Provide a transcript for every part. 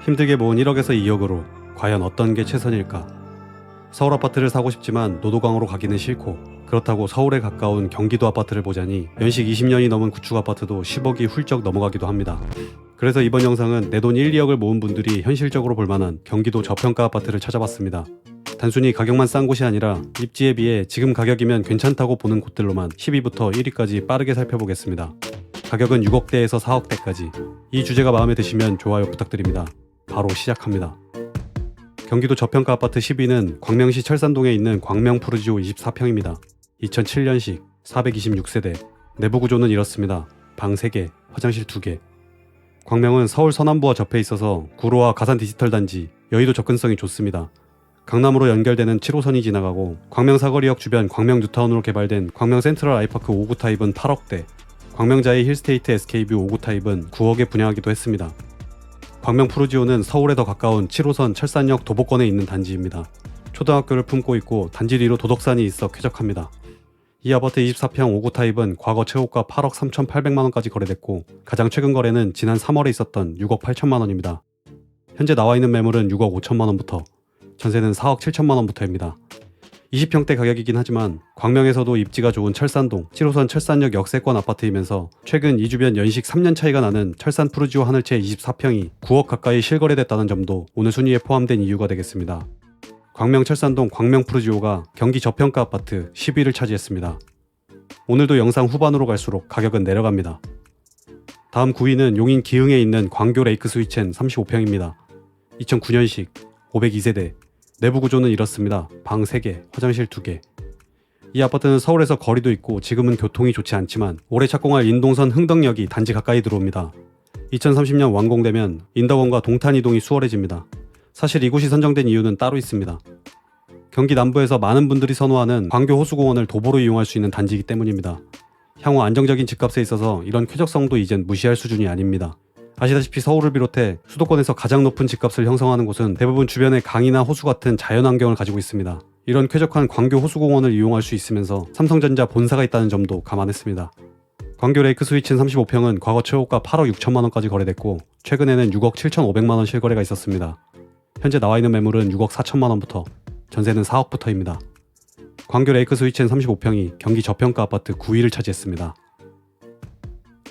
힘들게 모은 1억에서 2억으로 과연 어떤 게 최선일까? 서울 아파트를 사고 싶지만 노도강으로 가기는 싫고, 그렇다고 서울에 가까운 경기도 아파트를 보자니 연식 20년이 넘은 구축 아파트도 10억이 훌쩍 넘어가기도 합니다. 그래서 이번 영상은 내 돈 1, 2억을 모은 분들이 현실적으로 볼만한 경기도 저평가 아파트를 찾아봤습니다. 단순히 가격만 싼 곳이 아니라 입지에 비해 지금 가격이면 괜찮다고 보는 곳들로만 10위부터 1위까지 빠르게 살펴보겠습니다. 가격은 6억대에서 4억대까지. 이 주제가 마음에 드시면 좋아요 부탁드립니다. 바로 시작합니다. 경기도 저평가 아파트 10위는 광명시 철산동에 있는 광명 푸르지오 24평입니다. 2007년식 426세대. 내부 구조는 이렇습니다. 방 3개, 화장실 2개. 광명은 서울 서남부와 접해 있어서 구로와 가산 디지털 단지, 여의도 접근성이 좋습니다. 강남으로 연결되는 7호선이 지나가고, 광명 사거리역 주변 광명 뉴타운으로 개발된 광명 센트럴 아이파크 5구 타입은 8억대, 광명자이 힐스테이트 SK뷰 5구 타입은 9억에 분양하기도 했습니다. 광명 푸르지오는 서울에 더 가까운 7호선 철산역 도보권에 있는 단지입니다. 초등학교를 품고 있고 단지 뒤로 도덕산이 있어 쾌적합니다. 이 아파트 24평 5구 타입은 과거 최고가 8억 3,800만원까지 거래됐고, 가장 최근 거래는 지난 3월에 있었던 6억 8천만원입니다. 현재 나와있는 매물은 6억 5천만원부터, 전세는 4억 7천만원부터입니다. 20평대 가격이긴 하지만 광명에서도 입지가 좋은 철산동, 7호선 철산역 역세권 아파트이면서 최근 이 주변 연식 3년 차이가 나는 철산 푸르지오 하늘채 24평이 9억 가까이 실거래됐다는 점도 오늘 순위에 포함된 이유가 되겠습니다. 광명 철산동 광명 푸르지오가 경기 저평가 아파트 10위를 차지했습니다. 오늘도 영상 후반으로 갈수록 가격은 내려갑니다. 다음 9위는 용인 기흥에 있는 광교 레이크 스위첸 35평입니다. 2009년식 502세대. 내부 구조는 이렇습니다. 방 3개, 화장실 2개. 이 아파트는 서울에서 거리도 있고 지금은 교통이 좋지 않지만 올해 착공할 인동선 흥덕역이 단지 가까이 들어옵니다. 2030년 완공되면 인덕원과 동탄 이동이 수월해집니다. 사실 이곳이 선정된 이유는 따로 있습니다. 경기 남부에서 많은 분들이 선호하는 광교 호수공원을 도보로 이용할 수 있는 단지이기 때문입니다. 향후 안정적인 집값에 있어서 이런 쾌적성도 이젠 무시할 수준이 아닙니다. 아시다시피 서울을 비롯해 수도권에서 가장 높은 집값을 형성하는 곳은 대부분 주변에 강이나 호수 같은 자연환경을 가지고 있습니다. 이런 쾌적한 광교 호수공원을 이용할 수 있으면서 삼성전자 본사가 있다는 점도 감안했습니다. 광교 레이크 스위첸 35평은 과거 최고가 8억 6천만원까지 거래됐고, 최근에는 6억 7,500만원 실거래가 있었습니다. 현재 나와있는 매물은 6억 4천만원부터, 전세는 4억부터입니다. 광교 레이크 스위첸 35평이 경기 저평가 아파트 9위를 차지했습니다.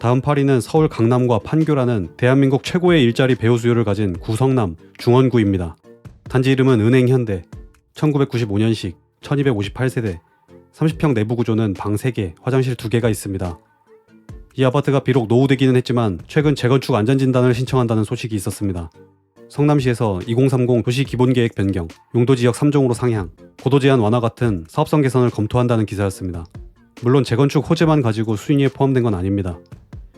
다음 8위는 서울 강남과 판교라는 대한민국 최고의 일자리 배우 수요를 가진 구성남 중원구입니다. 단지 이름은 은행현대. 1995년식 1258세대. 30평 내부 구조는 방 3개, 화장실 2개가 있습니다. 이 아파트가 비록 노후되기는 했지만 최근 재건축 안전진단을 신청한다는 소식이 있었습니다. 성남시에서 2030 도시기본계획 변경, 용도지역 3종으로 상향, 고도제한 완화 같은 사업성 개선을 검토한다는 기사였습니다. 물론 재건축 호재만 가지고 순위에 포함된 건 아닙니다.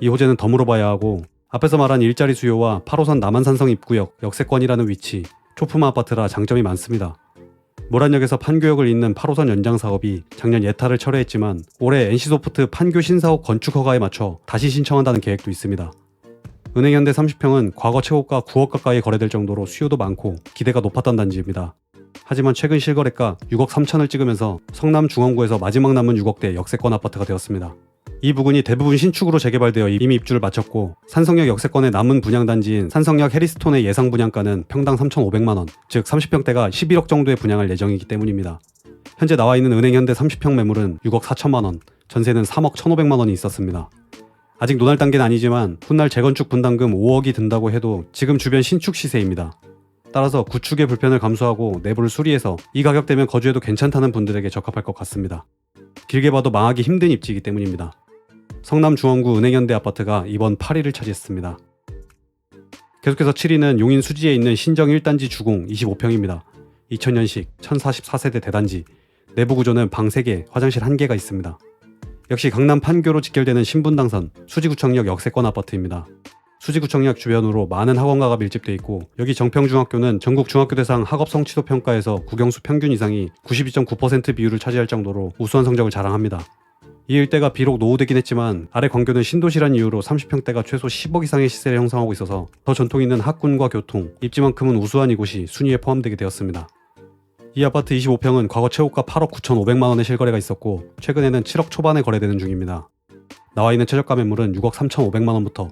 이 호재는 더 물어봐야 하고, 앞에서 말한 일자리 수요와 8호선 남한산성 입구역, 역세권이라는 위치, 초품 아파트라 장점이 많습니다. 모란역에서 판교역을 잇는 8호선 연장 사업이 작년 예타를 철회했지만 올해 NC소프트 판교 신사옥 건축 허가에 맞춰 다시 신청한다는 계획도 있습니다. 은행현대 30평은 과거 최고가 9억 가까이 거래될 정도로 수요도 많고 기대가 높았던 단지입니다. 하지만 최근 실거래가 6억 3천을 찍으면서 성남 중원구에서 마지막 남은 6억대 역세권 아파트가 되었습니다. 이 부근이 대부분 신축으로 재개발되어 이미 입주를 마쳤고, 산성역 역세권의 남은 분양단지인 산성역 해리스톤의 예상 분양가는 평당 3,500만원, 즉 30평대가 11억 정도에 분양할 예정이기 때문입니다. 현재 나와있는 은행현대 30평 매물은 6억 4천만원, 전세는 3억 1,500만원이 있었습니다. 아직 논할 단계는 아니지만 훗날 재건축 분담금 5억이 든다고 해도 지금 주변 신축 시세입니다. 따라서 구축의 불편을 감수하고 내부를 수리해서 이 가격대면 거주해도 괜찮다는 분들에게 적합할 것 같습니다. 길게 봐도 망하기 힘든 입지이기 때문입니다. 성남 중원구 은행현대 아파트가 이번 8위를 차지했습니다. 계속해서 7위는 용인 수지에 있는 신정 1단지 주공 25평입니다. 2000년식 1044세대 대단지. 내부 구조는 방 3개, 화장실 1개가 있습니다. 역시 강남 판교로 직결되는 신분당선, 수지구청역 역세권 아파트입니다. 수지구청역 주변으로 많은 학원가가 밀집돼 있고, 여기 정평중학교는 전국 중학교 대상 학업 성취도 평가에서 국영수 평균 이상이 92.9% 비율을 차지할 정도로 우수한 성적을 자랑합니다. 이 일대가 비록 노후되긴 했지만 아래 광교는 신도시란 이유로 30평대가 최소 10억 이상의 시세를 형성하고 있어서 더 전통 있는 학군과 교통, 입지만큼은 우수한 이곳이 순위에 포함되게 되었습니다. 이 아파트 25평은 과거 최고가 8억 9,500만원의 실거래가 있었고, 최근에는 7억 초반에 거래되는 중입니다. 나와있는 최저가 매물은 6억 3,500만원부터,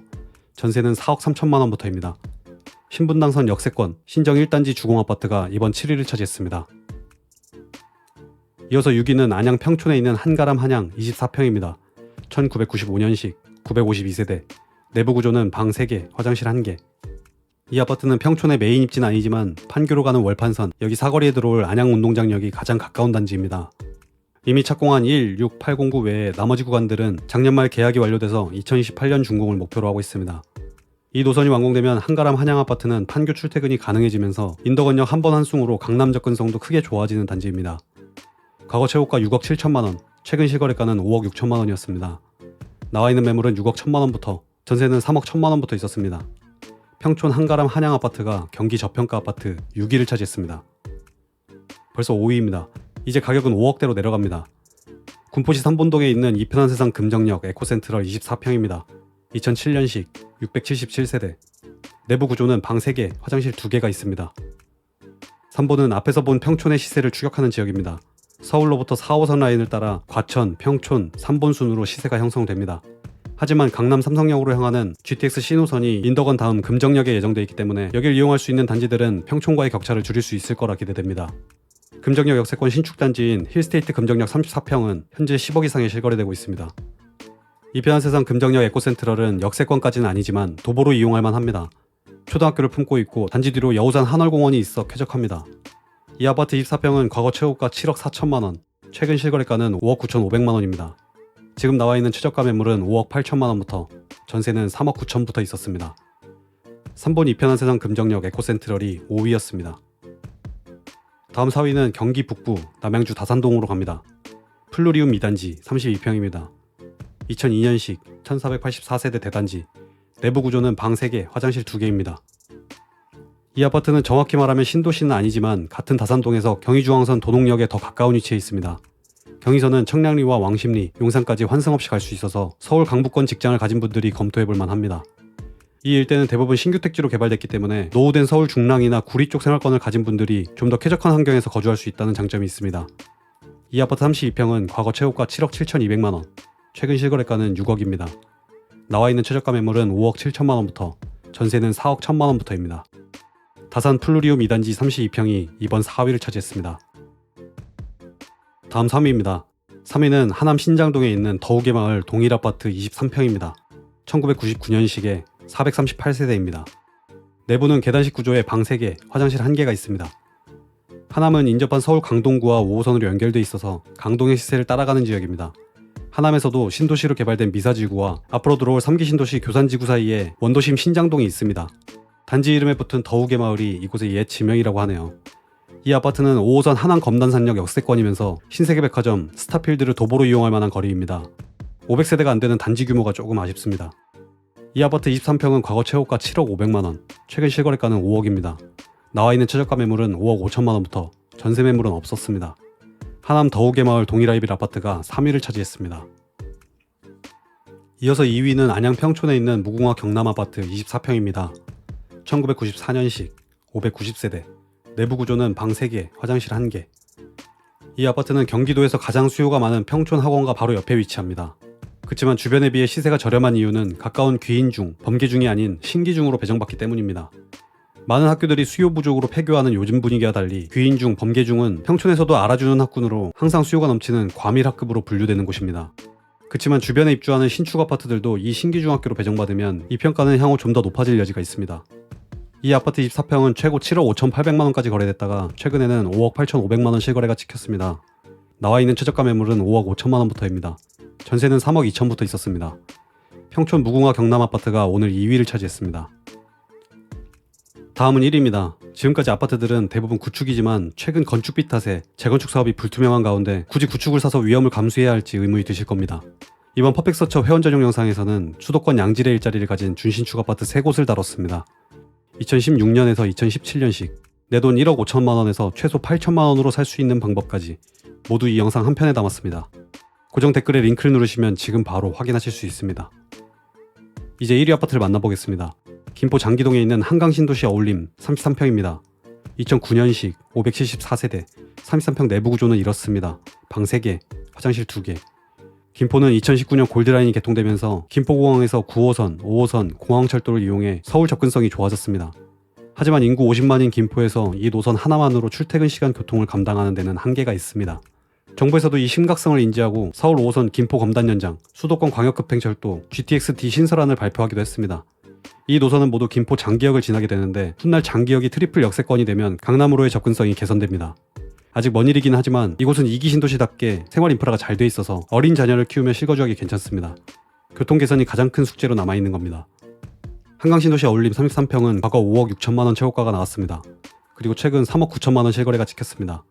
전세는 4억 3천만원부터입니다. 신분당선 역세권 신정 1단지 주공아파트가 이번 7위를 차지했습니다. 이어서 6위는 안양 평촌에 있는 한가람 한양 24평입니다. 1995년식 952세대, 내부 구조는 방 3개, 화장실 1개. 이 아파트는 평촌의 메인 입지는 아니지만 판교로 가는 월판선, 여기 사거리에 들어올 안양운동장역이 가장 가까운 단지입니다. 이미 착공한 1, 6, 8, 09 외에 나머지 구간들은 작년 말 계약이 완료돼서 2028년 준공을 목표로 하고 있습니다. 이 노선이 완공되면 한가람 한양 아파트는 판교 출퇴근이 가능해지면서 인덕원역 한 번 한승으로 강남 접근성도 크게 좋아지는 단지입니다. 과거 최고가 6억 7천만 원, 최근 실거래가는 5억 6천만 원이었습니다. 나와 있는 매물은 6억 1천만 원부터, 전세는 3억 1천만 원부터 있었습니다. 평촌 한가람 한양 아파트가 경기 저평가 아파트 6위를 차지했습니다. 벌써 5위입니다. 이제 가격은 5억대로 내려갑니다. 군포시 삼본동에 있는 이편한 세상 금정역 에코센트럴 24평입니다. 2007년식 677세대. 내부 구조는 방 3개, 화장실 2개가 있습니다. 삼본은 앞에서 본 평촌의 시세를 추격하는 지역입니다. 서울로부터 4호선 라인을 따라 과천, 평촌, 삼본 순으로 시세가 형성됩니다. 하지만 강남 삼성역으로 향하는 GTX 신호선이 인덕원 다음 금정역에 예정되어 있기 때문에 여길 이용할 수 있는 단지들은 평촌과의 격차를 줄일 수 있을 거라 기대됩니다. 금정역 역세권 신축단지인 힐스테이트 금정역 34평은 현재 10억 이상에 실거래되고 있습니다. 이편한 세상 금정역 에코센트럴은 역세권까지는 아니지만 도보로 이용할 만합니다. 초등학교를 품고 있고 단지 뒤로 여우산 한월공원이 있어 쾌적합니다. 이 아파트 24평은 과거 최고가 7억 4천만 원, 최근 실거래가는 5억 9,500만 원입니다. 지금 나와 있는 최저가 매물은 5억 8천만 원부터, 전세는 3억 9천부터 있었습니다. 3본 이편한 세상 금정역 에코센트럴이 5위였습니다. 다음 4위는 경기 북부 남양주 다산동으로 갑니다. 플루리움 2단지 32평입니다. 2002년식 1484세대 대단지, 내부 구조는 방 3개, 화장실 2개입니다. 이 아파트는 정확히 말하면 신도시는 아니지만 같은 다산동에서 경의중앙선 도농역에 더 가까운 위치에 있습니다. 경의선은 청량리와 왕십리, 용산까지 환승 없이 갈 수 있어서 서울 강북권 직장을 가진 분들이 검토해볼 만합니다. 이 일대는 대부분 신규 택지로 개발됐기 때문에 노후된 서울 중랑이나 구리 쪽 생활권을 가진 분들이 좀 더 쾌적한 환경에서 거주할 수 있다는 장점이 있습니다. 이 아파트 32평은 과거 최고가 7억 7,200만 원, 최근 실거래가는 6억입니다. 나와 있는 최저가 매물은 5억 7천만 원부터, 전세는 4억 1천만 원부터입니다. 다산 플루리움 2단지 32평이 이번 4위를 차지했습니다. 다음 3위입니다. 3위는 하남 신장동에 있는 더욱의 마을 동일아파트 23평입니다. 1999년식에 438세대입니다. 내부는 계단식 구조의 방 3개, 화장실 1개가 있습니다. 하남은 인접한 서울 강동구와 5호선으로 연결돼 있어서 강동의 시세를 따라가는 지역입니다. 하남에서도 신도시로 개발된 미사지구와 앞으로 들어올 3기 신도시 교산지구 사이에 원도심 신장동이 있습니다. 단지 이름에 붙은 더욱의 마을이 이곳의 옛 지명이라고 하네요. 이 아파트는 5호선 하남 검단산역 역세권이면서 신세계백화점, 스타필드를 도보로 이용할 만한 거리입니다. 500세대가 안 되는 단지 규모가 조금 아쉽습니다. 이 아파트 23평은 과거 최고가 7억 500만원, 최근 실거래가는 5억입니다. 나와 있는 최저가 매물은 5억 5천만원부터, 전세 매물은 없었습니다. 하남 더욱의 마을 동일아이빌 아파트가 3위를 차지했습니다. 이어서 2위는 안양 평촌에 있는 무궁화 경남 아파트 24평입니다. 1994년식 590세대, 내부 구조는 방 3개, 화장실 1개. 이 아파트는 경기도에서 가장 수요가 많은 평촌 학원과 바로 옆에 위치합니다. 그렇지만 주변에 비해 시세가 저렴한 이유는 가까운 귀인중, 범계중이 아닌 신기중으로 배정받기 때문입니다. 많은 학교들이 수요 부족으로 폐교하는 요즘 분위기와 달리 귀인중, 범계중은 평촌에서도 알아주는 학군으로 항상 수요가 넘치는 과밀 학급으로 분류되는 곳입니다. 그렇지만 주변에 입주하는 신축 아파트들도 이 신기중학교로 배정받으면 이 평가는 향후 좀 더 높아질 여지가 있습니다. 이 아파트 24평은 최고 7억 5,800만원까지 거래됐다가 최근에는 5억 8,500만원 실거래가 찍혔습니다. 나와 있는 최저가 매물은 5억 5천만원부터입니다. 전세는 3억 2천부터 있었습니다. 평촌 무궁화 경남 아파트가 오늘 2위를 차지했습니다. 다음은 1위입니다. 지금까지 아파트들은 대부분 구축이지만 최근 건축비 탓에 재건축 사업이 불투명한 가운데 굳이 구축을 사서 위험을 감수해야 할지 의문이 드실 겁니다. 이번 퍼펙트서처 회원 전용 영상에서는 수도권 양질의 일자리를 가진 준신축 아파트 3곳을 다뤘습니다. 2016년에서 2017년식 내돈 1억 5천만원에서 최소 8천만원으로 살 수 있는 방법까지 모두 이 영상 한 편에 담았습니다. 고정 댓글에 링크를 누르시면 지금 바로 확인하실 수 있습니다. 이제 1위 아파트를 만나보겠습니다. 김포 장기동에 있는 한강신도시 어울림 33평입니다. 2009년식 574세대, 33평 내부 구조는 이렇습니다. 방 3개, 화장실 2개. 김포는 2019년 골드라인이 개통되면서 김포공항에서 9호선, 5호선, 공항철도를 이용해 서울 접근성이 좋아졌습니다. 하지만 인구 50만인 김포에서 이 노선 하나만으로 출퇴근 시간 교통을 감당하는 데는 한계가 있습니다. 정부에서도 이 심각성을 인지하고 서울 5호선 김포 검단 연장, 수도권 광역급행철도, GTX-D 신설안을 발표하기도 했습니다. 이 노선은 모두 김포 장기역을 지나게 되는데 훗날 장기역이 트리플 역세권이 되면 강남으로의 접근성이 개선됩니다. 아직 먼 일이긴 하지만 이곳은 2기 신도시답게 생활 인프라가 잘 돼 있어서 어린 자녀를 키우며 실거주하기 괜찮습니다. 교통 개선이 가장 큰 숙제로 남아있는 겁니다. 한강신도시 어울림 33평은 과거 5억 6천만원 최고가가 나왔습니다. 그리고 최근 3억 9천만원 실거래가 찍혔습니다.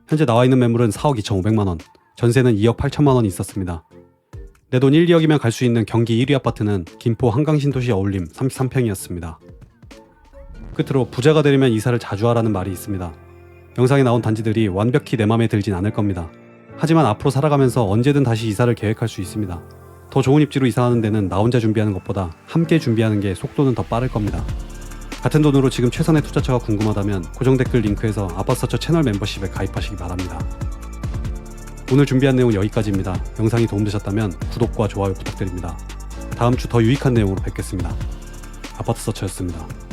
현재 나와있는 매물은 4억 2,500만원, 전세는 2억 8천만원이 있었습니다. 내 돈 1, 2억이면 갈 수 있는 경기 1위 아파트는 김포 한강신도시 어울림 33평이었습니다. 끝으로 부자가 되려면 이사를 자주 하라는 말이 있습니다. 영상에 나온 단지들이 완벽히 내 맘에 들진 않을 겁니다. 하지만 앞으로 살아가면서 언제든 다시 이사를 계획할 수 있습니다. 더 좋은 입지로 이사하는 데는 나 혼자 준비하는 것보다 함께 준비하는 게 속도는 더 빠를 겁니다. 같은 돈으로 지금 최선의 투자처가 궁금하다면 고정 댓글 링크에서 아파트서처 채널 멤버십에 가입하시기 바랍니다. 오늘 준비한 내용은 여기까지입니다. 영상이 도움되셨다면 구독과 좋아요 부탁드립니다. 다음 주 더 유익한 내용으로 뵙겠습니다. 아파트서처였습니다.